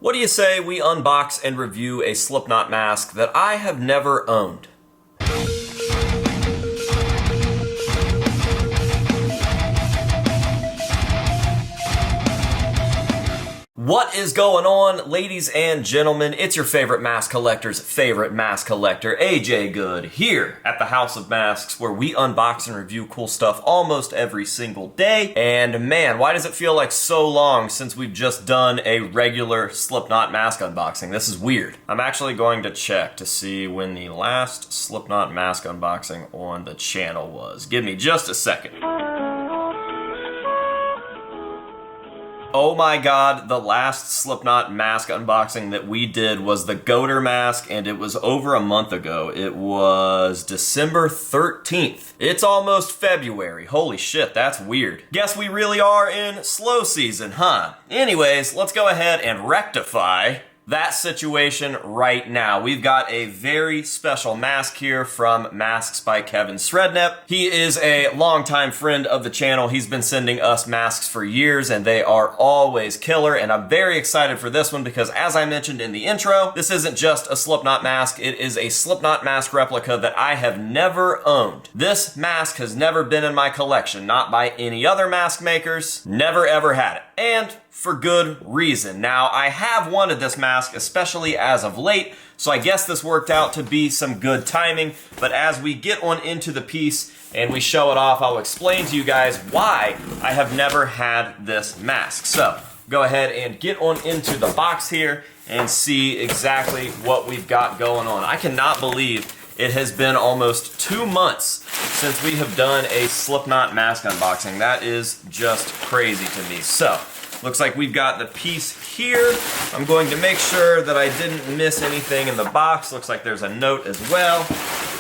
What do you say we unbox and review a Slipknot mask that I have never owned? What is going on, ladies and gentlemen? It's your favorite mask collector's favorite mask collector, AJ Good, here at the House of Masks, where we unbox and review cool stuff almost every single day. And man, why does it feel like so long since we've just done a regular Slipknot mask unboxing? This is weird. I'm actually going to check to see when the last Slipknot mask unboxing on the channel was. Give me just a second. Oh my god, the last Slipknot mask unboxing that we did was the Goater mask, and it was over a month ago. It was December 13th. It's almost February. Holy shit, that's weird. Guess we really are in slow season, huh? Anyways, let's go ahead and rectify that situation right now. We've got a very special mask here from Masks by Kevin Srednep. He is a longtime friend of the channel. He's been sending us masks for years and they are always killer, and I'm very excited for this one because, as I mentioned in the intro, this isn't just a Slipknot mask, it is a Slipknot mask replica that I have never owned. This mask has never been in my collection, not by any other mask makers, never ever had it, and for good reason. Now, I have wanted this mask, especially as of late, so I guess this worked out to be some good timing, but as we get on into the piece and we show it off, I'll explain to you guys why I have never had this mask. So, go ahead and get on into the box here and see exactly what we've got going on. I cannot believe it has been almost 2 months since we have done a Slipknot mask unboxing. That is just crazy to me. So, looks like we've got the piece here. I'm going to make sure that I didn't miss anything in the box. Looks like there's a note as well.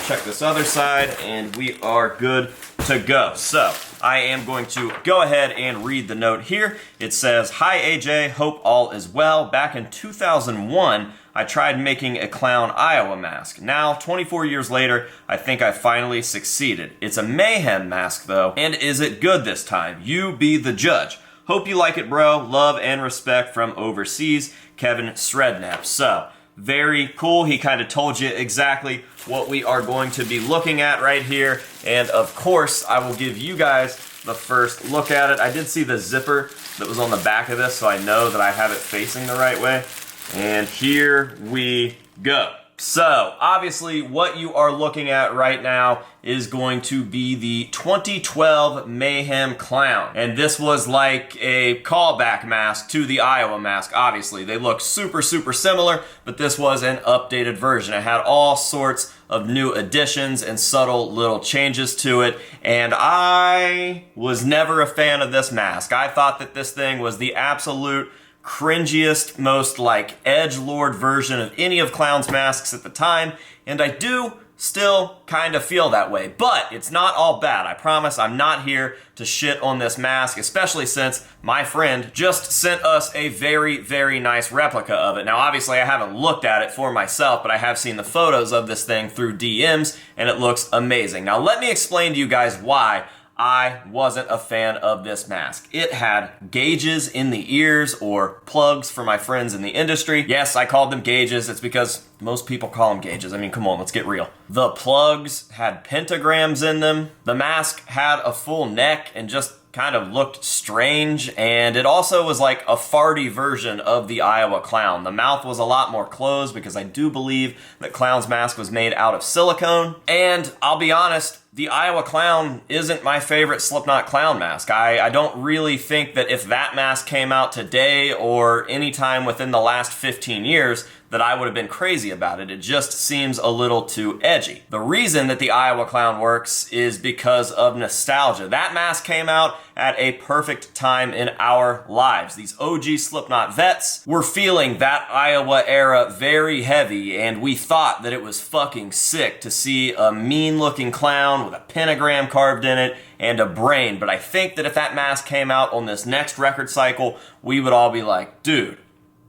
Check this other side and we are good to go. So I am going to go ahead and read the note here. It says, "Hi AJ, hope all is well. Back in 2001, I tried making a clown Iowa mask. Now, 24 years later, I think I finally succeeded. It's a Mayhem mask though, and is it good this time? You be the judge. Hope you like it, bro. Love and respect from overseas, Kevin Srednep." So, very cool. He kind of told you exactly what we are going to be looking at right here. And of course, I will give you guys the first look at it. I did see the zipper that was on the back of this, so I know that I have it facing the right way. And here we go. So, obviously, what you are looking at right now is going to be the 2012 Mayhem Clown. And this was like a callback mask to the Iowa mask, obviously. They look super, super similar, but this was an updated version. It had all sorts of new additions and subtle little changes to it, and I was never a fan of this mask. I thought that this thing was the absolute cringiest, most like edgelord version of any of Clown's masks at the time, and I do still kind of feel that way. But it's not all bad. I promise I'm not here to shit on this mask, especially since my friend just sent us a very, very nice replica of it. Now, obviously, I haven't looked at it for myself, but I have seen the photos of this thing through DMs, and it looks amazing. Now, let me explain to you guys why I wasn't a fan of this mask. It had gauges in the ears, or plugs for my friends in the industry. Yes, I called them gauges. It's because most people call them gauges. I mean, come on, let's get real. The plugs had pentagrams in them. The mask had a full neck and just kind of looked strange, and it also was like a farty version of the Iowa Clown. The mouth was a lot more closed because I do believe that Clown's mask was made out of silicone. And I'll be honest, the Iowa Clown isn't my favorite Slipknot clown mask. I don't really think that if that mask came out today or anytime within the last 15 years that I would have been crazy about it. It just seems a little too edgy. The reason that the Iowa Clown works is because of nostalgia. That mask came out at a perfect time in our lives. These OG Slipknot vets were feeling that Iowa era very heavy, and we thought that it was fucking sick to see a mean-looking clown with a pentagram carved in it and a brain. But I think that if that mask came out on this next record cycle, we would all be like, dude,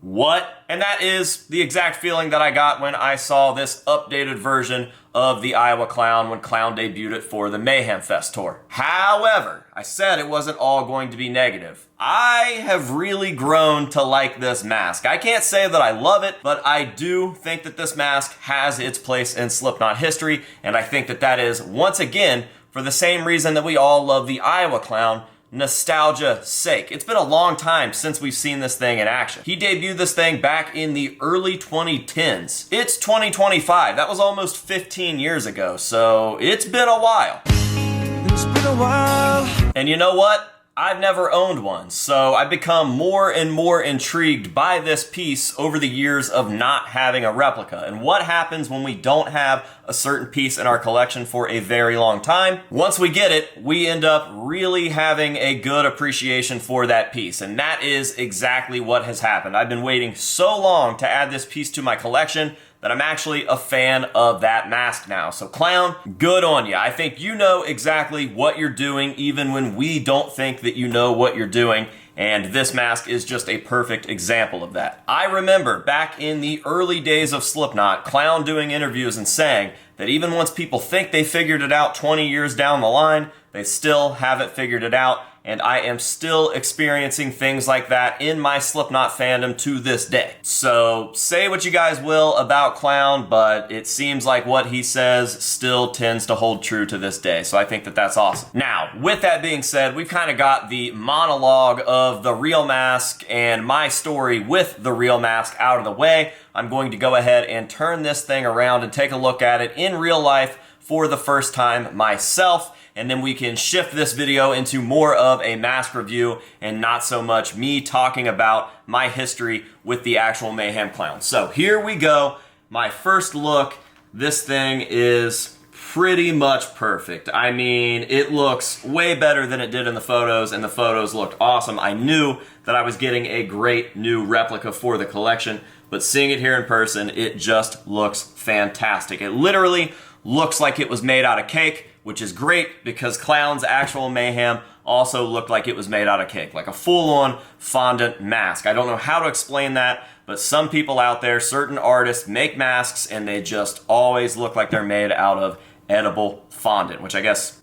what? And that is the exact feeling that I got when I saw this updated version of the Iowa Clown when Clown debuted it for the Mayhem Fest tour. However, I said it wasn't all going to be negative. I have really grown to like this mask. I can't say that I love it, but I do think that this mask has its place in Slipknot history, and I think that that is, once again, for the same reason that we all love the Iowa Clown, nostalgia's sake. It's been a long time since we've seen this thing in action. He debuted this thing back in the early 2010s. It's 2025. That was almost 15 years ago, so it's been a while. It's been a while. And you know what? I've never owned one, so I've become more and more intrigued by this piece over the years of not having a replica. And what happens when we don't have a certain piece in our collection for a very long time? Once we get it, we end up really having a good appreciation for that piece. And that is exactly what has happened. I've been waiting so long to add this piece to my collection that I'm actually a fan of that mask now. So Clown, good on you. I think you know exactly what you're doing even when we don't think that you know what you're doing, and this mask is just a perfect example of that. I remember back in the early days of Slipknot, Clown doing interviews and saying that even once people think they figured it out 20 years down the line, they still haven't figured it out. And I am still experiencing things like that in my Slipknot fandom to this day. So say what you guys will about Clown, but it seems like what he says still tends to hold true to this day. So I think that that's awesome. Now, with that being said, we've kind of got the monologue of the real mask and my story with the real mask out of the way. I'm going to go ahead and turn this thing around and take a look at it in real life for the first time myself. And then we can shift this video into more of a mask review and not so much me talking about my history with the actual Mayhem Clown. So here we go. My first look. This thing is pretty much perfect. I mean, it looks way better than it did in the photos, and the photos looked awesome. I knew that I was getting a great new replica for the collection, but seeing it here in person, it just looks fantastic. It literally looks like it was made out of cake, which is great because Clown's actual Mayhem also looked like it was made out of cake, like a full-on fondant mask. I don't know how to explain that, but some people out there, certain artists, make masks and they just always look like they're made out of edible fondant, which I guess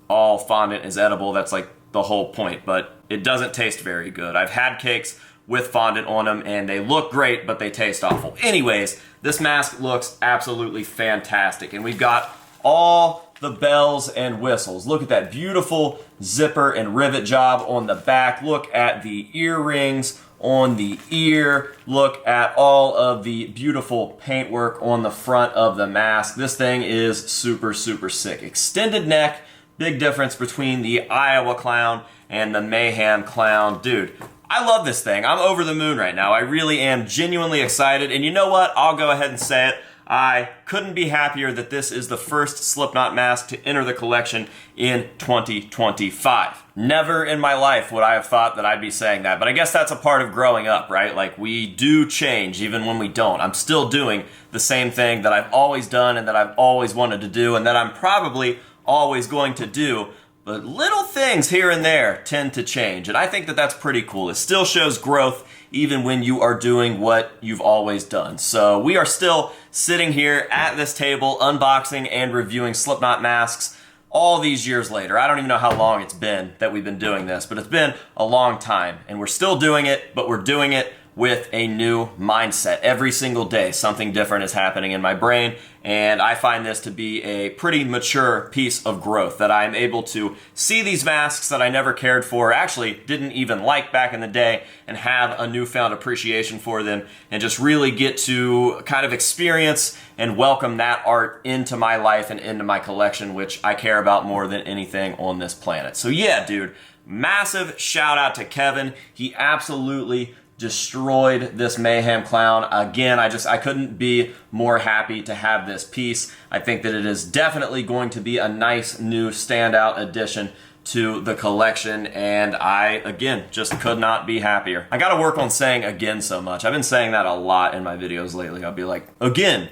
all fondant is edible. That's like the whole point, but it doesn't taste very good. I've had cakes with fondant on them and they look great, but they taste awful. Anyways, this mask looks absolutely fantastic, and we've got all the bells and whistles. Look at that beautiful zipper and rivet job on the back. Look at the earrings on the ear. Look at all of the beautiful paintwork on the front of the mask. This thing is super, super sick. Extended neck, big difference between the Iowa Clown and the Mayhem Clown. Dude, I love this thing. I'm over the moon right now. I really am genuinely excited. And you know what? I'll go ahead and say it. I couldn't be happier that this is the first Slipknot mask to enter the collection in 2025. Never in my life would I have thought that I'd be saying that, but I guess that's a part of growing up, right? Like, we do change even when we don't. I'm still doing the same thing that I've always done and that I've always wanted to do and that I'm probably always going to do, but little things here and there tend to change, and I think that that's pretty cool. It still shows growth even when you are doing what you've always done. So we are still sitting here at this table unboxing and reviewing Slipknot masks all these years later. I don't even know how long it's been that we've been doing this, but it's been a long time, and we're still doing it, but we're doing it with a new mindset. Every single day, something different is happening in my brain, and I find this to be a pretty mature piece of growth, that I'm able to see these masks that I never cared for, actually didn't even like back in the day, and have a newfound appreciation for them, and just really get to kind of experience and welcome that art into my life and into my collection, which I care about more than anything on this planet. So yeah, dude, massive shout out to Kevin. He absolutely destroyed this Mayhem Clown. Again, I couldn't be more happy to have this piece. I think that it is definitely going to be a nice new standout addition to the collection, and I, again, just could not be happier. I gotta work on saying again so much. I've been saying that a lot in my videos lately. I'll be like, again,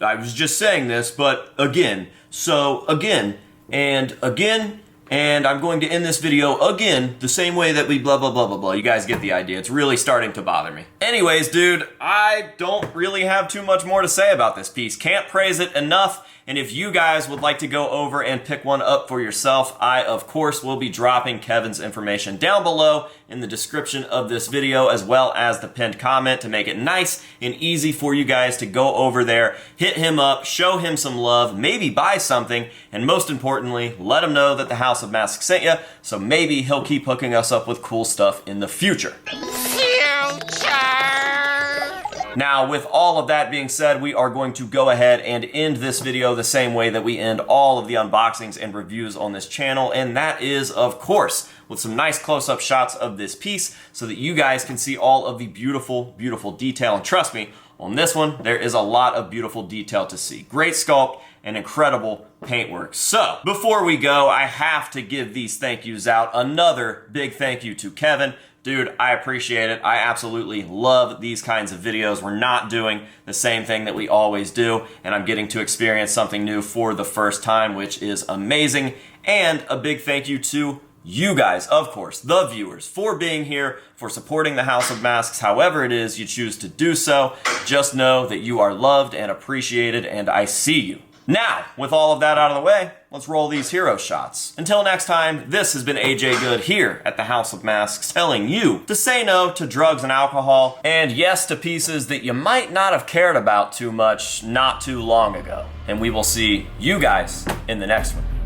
I was just saying this, but again, so again, and again, And I'm going to end this video again the same way that we blah, blah, blah, blah, blah. You guys get the idea. It's really starting to bother me. Anyways, dude, I don't really have too much more to say about this piece. Can't praise it enough. And if you guys would like to go over and pick one up for yourself, I, of course, will be dropping Kevin's information down below in the description of this video, as well as the pinned comment, to make it nice and easy for you guys to go over there, hit him up, show him some love, maybe buy something, and most importantly, let him know that the House of Masks sent you, so maybe he'll keep hooking us up with cool stuff in the future. Now, with all of that being said, we are going to go ahead and end this video the same way that we end all of the unboxings and reviews on this channel, and that is, of course, with some nice close-up shots of this piece so that you guys can see all of the beautiful, beautiful detail. And trust me, on this one, there is a lot of beautiful detail to see. Great sculpt and incredible paintwork. So, before we go, I have to give these thank yous out. Another big thank you to Kevin. Dude, I appreciate it. I absolutely love these kinds of videos. We're not doing the same thing that we always do, and I'm getting to experience something new for the first time, which is amazing. And a big thank you to you guys, of course, the viewers, for being here, for supporting the House of Masks, however it is you choose to do so. Just know that you are loved and appreciated, and I see you. Now, with all of that out of the way, let's roll these hero shots. Until next time, this has been AJ Good here at the House of Masks, telling you to say no to drugs and alcohol, and yes to pieces that you might not have cared about too much not too long ago. And we will see you guys in the next one.